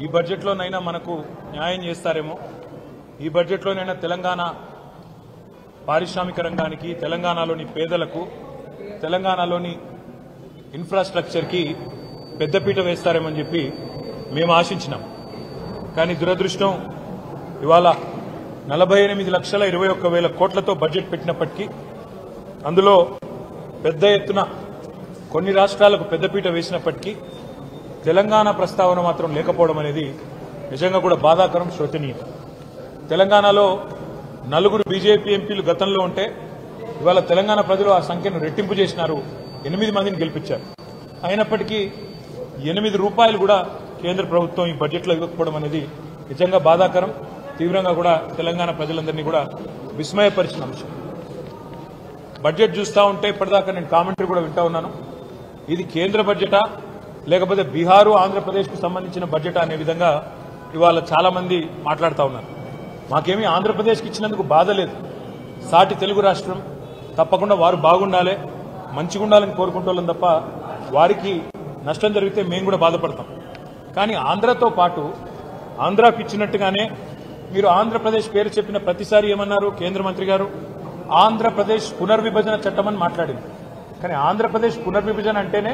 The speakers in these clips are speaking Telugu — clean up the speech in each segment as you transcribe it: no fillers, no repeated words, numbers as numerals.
ఈ బడ్జెట్లోనైనా మనకు న్యాయం చేస్తారేమో, ఈ బడ్జెట్లోనైనా తెలంగాణ పారిశ్రామిక రంగానికి, తెలంగాణలోని పేదలకు, తెలంగాణలోని ఇన్ఫ్రాస్ట్రక్చర్కి పెద్దపీట వేస్తారేమని చెప్పి మేము ఆశించినాం. కానీ దురదృష్టం ఇవాళ 48,21,000 కోట్లతో బడ్జెట్ పెట్టినప్పటికీ అందులో పెద్ద ఎత్తున కొన్ని రాష్ట్రాలకు పెద్దపీట వేసినప్పటికీ తెలంగాణ ప్రస్తావన మాత్రం లేకపోవడం అనేది నిజంగా కూడా బాధాకరం, శోచనీయం. తెలంగాణలో 4 బీజేపీ ఎంపీలు గతంలో ఉంటే ఇవాళ తెలంగాణ ప్రజలు ఆ సంఖ్యను రెట్టింపు చేసినారు, 8 మందిని గెలిపించారు. అయినప్పటికీ 8 రూపాయలు కూడా కేంద్ర ప్రభుత్వం ఈ బడ్జెట్లో ఇవ్వకపోవడం అనేది నిజంగా బాధాకరం, తీవ్రంగా కూడా తెలంగాణ ప్రజలందరినీ కూడా విస్మయపరిచిన అంశం. బడ్జెట్ చూస్తూ ఉంటే ఇప్పటిదాకా నేను కామెంటరీ కూడా వింటా ఉన్నాను. ఇది కేంద్ర బడ్జెటా లేకపోతే బీహారు ఆంధ్రప్రదేశ్కు సంబంధించిన బడ్జెటా అనే విధంగా ఇవాళ చాలా మంది మాట్లాడుతూ ఉన్నారు. మాకేమీ ఆంధ్రప్రదేశ్కి ఇచ్చినందుకు బాధ లేదు. సాటి తెలుగు రాష్ట్రం, తప్పకుండా వారు బాగుండాలి, మంచిగా ఉండాలని కోరుకుంటోళ్ళం తప్ప వారికి నష్టం జరిగితే మేము కూడా బాధపడతాం. కానీ ఆంధ్రతో పాటు ఆంధ్రాకు ఇచ్చినట్టుగానే మీరు ఆంధ్రప్రదేశ్ పేరు చెప్పిన ప్రతిసారి ఏమన్నారు కేంద్ర మంత్రి గారు? ఆంధ్రప్రదేశ్ పునర్విభజన చట్టం అని మాట్లాడింది. కానీ ఆంధ్రప్రదేశ్ పునర్విభజన అంటేనే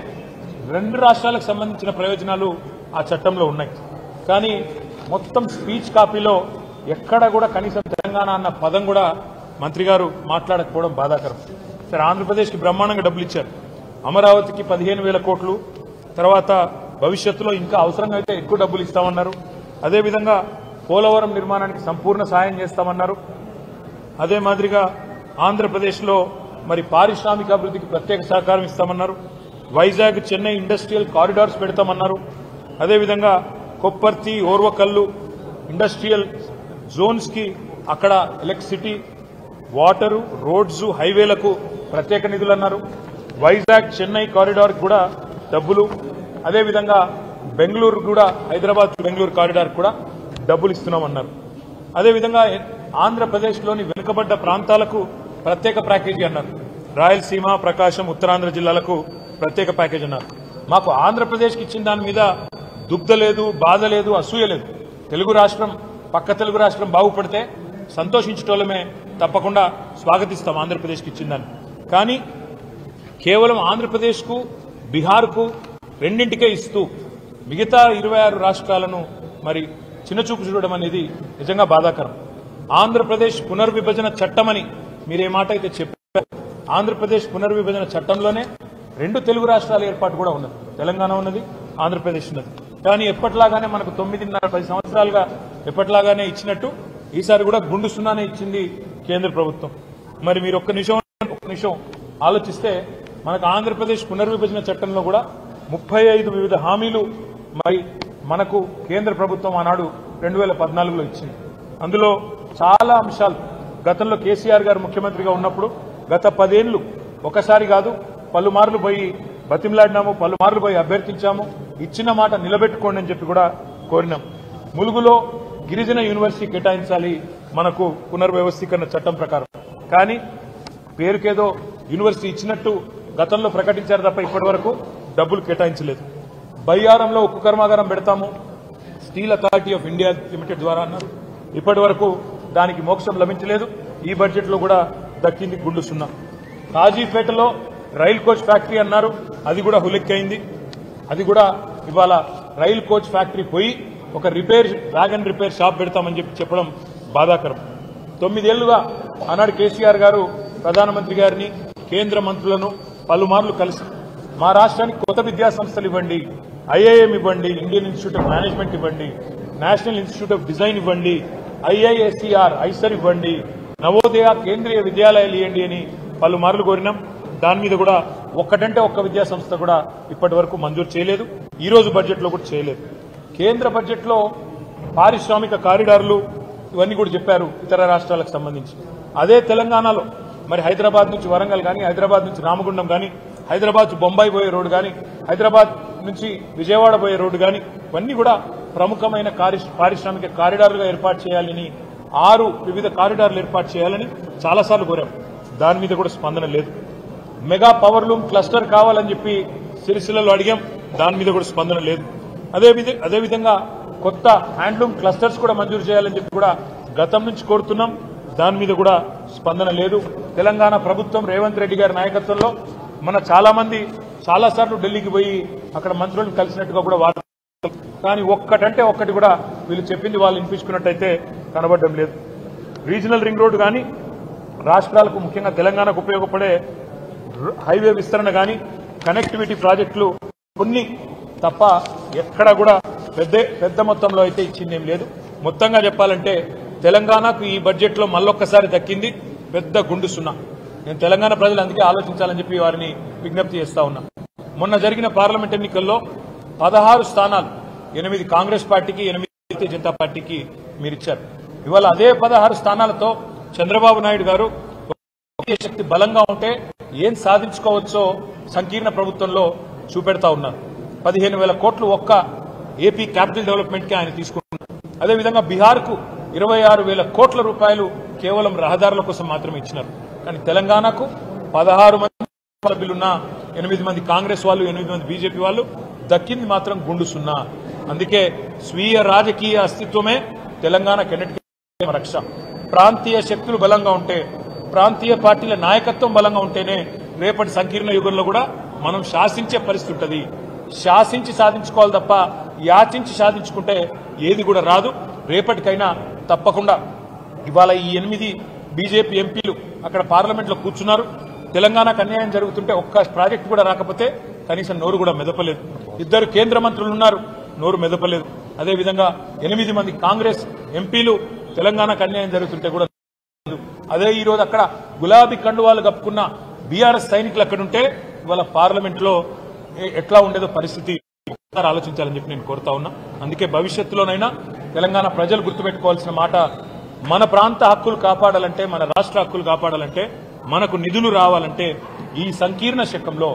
2 రాష్ట్రాలకు సంబంధించిన ప్రయోజనాలు ఆ చట్టంలో ఉన్నాయి. కానీ మొత్తం స్పీచ్ కాపీలో ఎక్కడ కూడా కనీసం తెలంగాణ అన్న పదం కూడా మంత్రి గారు మాట్లాడకపోవడం బాధాకరం. సరే, ఆంధ్రప్రదేశ్కి బ్రహ్మాండంగా డబ్బులు ఇచ్చారు. అమరావతికి 15,000 కోట్లు, తర్వాత భవిష్యత్తులో ఇంకా అవసరంగా అయితే ఎక్కువ డబ్బులు ఇస్తామన్నారు. అదేవిధంగా పోలవరం నిర్మాణానికి సంపూర్ణ సాయం చేస్తామన్నారు. అదే మాదిరిగా ఆంధ్రప్రదేశ్లో మరి పారిశ్రామిక అభివృద్ధికి ప్రత్యేక సహకారం ఇస్తామన్నారు. వైజాగ్ చెన్నై ఇండస్ట్రియల్ కారిడార్స్ పెడతామన్నారు. అదేవిధంగా కొప్పర్తి ఓర్వకల్లు ఇండస్ట్రియల్ జోన్స్ కి అక్కడ ఎలక్ట్రిసిటీ, వాటరు, రోడ్స్, హైవేలకు ప్రత్యేక నిధులు అన్నారు. వైజాగ్ చెన్నై కారిడార్ కూడా డబ్బులు. అదేవిధంగా బెంగళూరు కూడా, హైదరాబాద్ బెంగళూరు కారిడార్ కూడా డబ్బులు ఇస్తున్నామన్నారు. అదేవిధంగా ఆంధ్రప్రదేశ్లోని వెనుకబడ్డ ప్రాంతాలకు ప్రత్యేక ప్యాకేజీ అన్నారు. రాయలసీమ, ప్రకాశం, ఉత్తరాంధ్ర జిల్లాలకు ప్రత్యేక ప్యాకేజీ అన్నారు. మాకు ఆంధ్రప్రదేశ్కి ఇచ్చిన దాని మీద దుగ్ధ లేదు, బాధ లేదు, అసూయ లేదు. తెలుగు రాష్ట్రం, పక్క తెలుగు రాష్ట్రం బాగుపడితే సంతోషించటోళ్ళమే, తప్పకుండా స్వాగతిస్తాం ఆంధ్రప్రదేశ్కి ఇచ్చిన దాన్ని. కానీ కేవలం ఆంధ్రప్రదేశ్కు, బీహార్కు రెండింటికే ఇస్తూ మిగతా 26 రాష్ట్రాలను మరి చిన్నచూపు చూడడం అనేది నిజంగా బాధాకరం. ఆంధ్రప్రదేశ్ పునర్విభజన చట్టమని మీరే మాట అయితే చెప్పారు. ఆంధ్రప్రదేశ్ పునర్విభజన చట్టంలోనే 2 తెలుగు రాష్ట్రాల ఏర్పాటు కూడా ఉన్నది. తెలంగాణ ఉన్నది, ఆంధ్రప్రదేశ్ ఉన్నది. కానీ ఎప్పట్లాగానే మనకు 9.5-10 సంవత్సరాలుగా ఎప్పట్లాగానే ఇచ్చినట్టు ఈసారి కూడా గుండు సున్నానే ఇచ్చింది కేంద్ర ప్రభుత్వం. మరి మీరు ఒక్క నిమిషం ఆలోచిస్తే మనకు ఆంధ్రప్రదేశ్ పునర్విభజన చట్టంలో కూడా 35 వివిధ హామీలు మరి మనకు కేంద్ర ప్రభుత్వం ఆనాడు 2014లో ఇచ్చింది. అందులో చాలా అంశాలు గతంలో కేసీఆర్ గారు ముఖ్యమంత్రిగా ఉన్నప్పుడు గత 10 ఏళ్లు ఒకసారి కాదు పలుమార్లు పోయి బతిమలాడినాము, పలుమార్లు పోయి అభ్యర్థించాము. ఇచ్చిన మాట నిలబెట్టుకోండి అని చెప్పి కూడా కోరినాం. ములుగులో గిరిజన యూనివర్సిటీ కేటాయించాలి మనకు పునర్వ్యవస్థీకరణ చట్టం ప్రకారం. కానీ పేరుకేదో యూనివర్సిటీ ఇచ్చినట్టు గతంలో ప్రకటించారు తప్ప ఇప్పటి వరకు డబ్బులు కేటాయించలేదు. బయ్యారంలో ఉక్కు కర్మాగారం పెడతాము steel authority of India limited ద్వారా అన్నారు. ఇప్పటి వరకు దానికి మోక్షం లభించలేదు. ఈ బడ్జెట్లో కూడా దక్కింది గుండు సున్నా. కాజీపేటలో రైల్ కోచ్ ఫ్యాక్టరీ అన్నారు, అది కూడా హులెక్కైంది. అది కూడా ఇవాళ రైల్ కోచ్ ఫ్యాక్టరీ పోయి ఒక వ్యాగన్ రిపేర్ షాప్ పెడతామని చెప్పడం బాధాకరం. 9 ఏళ్లుగా ఆనాడు కేసీఆర్ గారు ప్రధానమంత్రి గారిని, కేంద్ర మంత్రులను పలుమార్లు కలిసి మా రాష్ట్రానికి కొత్త విద్యా సంస్థలు ఇవ్వండి, ఐఐఎం ఇవ్వండి, ఇండియన్ ఇన్స్టిట్యూట్ ఆఫ్ మేనేజ్మెంట్ ఇవ్వండి, నేషనల్ ఇన్స్టిట్యూట్ ఆఫ్ డిజైన్ ఇవ్వండి, ఐఐఎస్ఈఆర్ ఐసర్ ఇవ్వండి, నవోదయ కేంద్రీయ విద్యాలయాలు ఇవ్వండి అని పలుమార్లు కోరినాం. దాని మీద కూడా ఒక్కటంటే ఒక్క విద్యా సంస్థ కూడా ఇప్పటి వరకు మంజూరు చేయలేదు. ఈ రోజు బడ్జెట్లో కూడా చేయలేదు. కేంద్ర బడ్జెట్లో పారిశ్రామిక కారిడార్లు ఇవన్నీ కూడా చెప్పారు ఇతర రాష్ట్రాలకు సంబంధించి. అదే తెలంగాణలో మరి హైదరాబాద్ నుంచి వరంగల్ కానీ, హైదరాబాద్ నుంచి రామగుండం కానీ, హైదరాబాద్ బొంబాయి పోయే రోడ్డు కానీ, హైదరాబాద్ నుంచి విజయవాడ పోయే రోడ్డు కానీ ఇవన్నీ కూడా ప్రముఖమైన పారిశ్రామిక కారిడార్లుగా ఏర్పాటు చేయాలని, 6 వివిధ కారిడార్లు ఏర్పాటు చేయాలని చాలాసార్లు కోరాం. దాని మీద కూడా స్పందన లేదు. మెగా పవర్ లూమ్ క్లస్టర్ కావాలని చెప్పి సిరిసిల్లలో అడిగాం, దాని మీద కూడా స్పందన లేదు. అదేవిధంగా కొత్త హ్యాండ్లూమ్ క్లస్టర్స్ కూడా మంజూరు చేయాలని చెప్పి కూడా గతం నుంచి కోరుతున్నాం. దాని మీద కూడా స్పందన లేదు. తెలంగాణ ప్రభుత్వం రేవంత్ రెడ్డి గారి నాయకత్వంలో మన చాలా మంది చాలాసార్లు ఢిల్లీకి పోయి అక్కడ మంత్రులను కలిసినట్టుగా కూడా వార్త, కానీ ఒక్కటంటే ఒక్కటి కూడా వీళ్ళు చెప్పింది వాళ్ళు వినిపించుకున్నట్టయితే కనబడడం లేదు. రీజనల్ రింగ్ రోడ్డు కానీ, రాష్ట్రాలకు ముఖ్యంగా తెలంగాణకు ఉపయోగపడే హైవే విస్తరణ కానీ, కనెక్టివిటీ ప్రాజెక్టులు కొన్ని తప్ప ఎక్కడ కూడా పెద్ద మొత్తంలో అయితే ఇచ్చిందేం లేదు. మొత్తంగా చెప్పాలంటే తెలంగాణకు ఈ బడ్జెట్లో మళ్ళొక్కసారి దక్కింది పెద్ద గుండు సున్నా. నేను తెలంగాణ ప్రజలు అందుకే ఆలోచించాలని చెప్పి వారిని విజ్ఞప్తి చేస్తా ఉన్నా. మొన్న జరిగిన పార్లమెంట్ ఎన్నికల్లో 16 స్థానాలు 8 కాంగ్రెస్ పార్టీకి, 8 భారతీయ జనతా పార్టీకి మీరిచ్చారు. ఇవాళ అదే 16 స్థానాలతో చంద్రబాబు నాయుడు గారు శక్తి బలంగా ఉంటే ఏం సాధించుకోవచ్చో సంకీర్ణ ప్రభుత్వంలో చూపెడతా ఉన్నారు. 15,000 కోట్లు ఒక్క ఏపీ క్యాపిటల్ డెవలప్మెంట్ కి ఆయన తీసుకుంటున్నారు. అదేవిధంగా బీహార్కు 26,000 కోట్ల రూపాయలు కేవలం రహదారుల కోసం మాత్రమే ఇచ్చినారు. కానీ తెలంగాణకు 16 మంది సభ్యులున్న 8 మంది కాంగ్రెస్ వాళ్ళు, 8 మంది బీజేపీ వాళ్ళు దక్కింది మాత్రం గుండు సున్నా. అందుకే స్వీయ రాజకీయ అస్తిత్వమే తెలంగాణ కెన్నటికి రక్ష. ప్రాంతీయ శక్తులు బలంగా ఉంటే, ప్రాంతీయ పార్టీల నాయకత్వం బలంగా ఉంటేనే రేపటి సంకీర్ణ యుగంలో కూడా మనం శాసించే పరిస్థితి ఉంటుంది. శాసించి సాధించుకోవాలి తప్ప యాచించి సాధించుకుంటే ఏది కూడా రాదు. రేపటికైనా తప్పకుండా ఇవాళ ఈ 8 బీజేపీ ఎంపీలు అక్కడ పార్లమెంట్ లో కూర్చున్నారు. తెలంగాణకు అన్యాయం జరుగుతుంటే ఒక్క ప్రాజెక్టు కూడా రాకపోతే కనీసం నోరు కూడా మెదపలేదు. 2 కేంద్ర మంత్రులు ఉన్నారు, నోరు మెదపలేదు. అదేవిధంగా 8 మంది కాంగ్రెస్ ఎంపీలు తెలంగాణకు అన్యాయం జరుగుతుంటే కూడా. అదే ఈ రోజు అక్కడ గులాబీ కండువాలు కప్పుకున్న బీఆర్ఎస్ సైనికులు అక్కడుంటే ఇవాళ పార్లమెంట్ లో ఎట్లా ఉండేదో పరిస్థితి ఆలోచించాలని చెప్పి నేను కోరుతా ఉన్నా. అందుకే భవిష్యత్తులోనైనా తెలంగాణ ప్రజలు గుర్తుపెట్టుకోవాల్సిన మాట, మన ప్రాంత హక్కులు కాపాడాలంటే, మన రాష్ట్ర హక్కులు కాపాడాలంటే, మనకు నిధులు రావాలంటే ఈ సంకీర్ణ శకంలో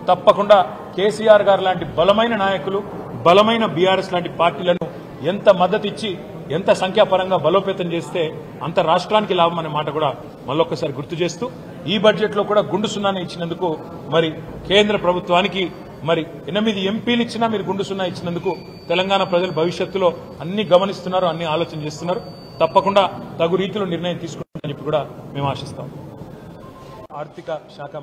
తప్పకుండా కేసీఆర్ గారు లాంటి బలమైన నాయకులు, బలమైన బీఆర్ఎస్ లాంటి పార్టీలను ఎంత మద్దతు ఇచ్చి, ఎంత సంఖ్యాపరంగా బలోపేతం చేస్తే అంత రాష్ట్రానికి లాభం అనే మాట కూడా మళ్ళొక్కసారి గుర్తు చేస్తూ, ఈ బడ్జెట్ లో కూడా గుండు సున్నాని ఇచ్చినందుకు మరి కేంద్ర ప్రభుత్వానికి 8 ఎంపీలు ఇచ్చినా మీరు గుండు సున్నా ఇచ్చినందుకు తెలంగాణ ప్రజలు భవిష్యత్తులో అన్ని గమనిస్తున్నారు, అన్ని ఆలోచన చేస్తున్నారు. తప్పకుండా తగు రీతిలో నిర్ణయం తీసుకుంటారని చెప్పి కూడా మేము ఆశిస్తాం. ఆర్థిక శాఖ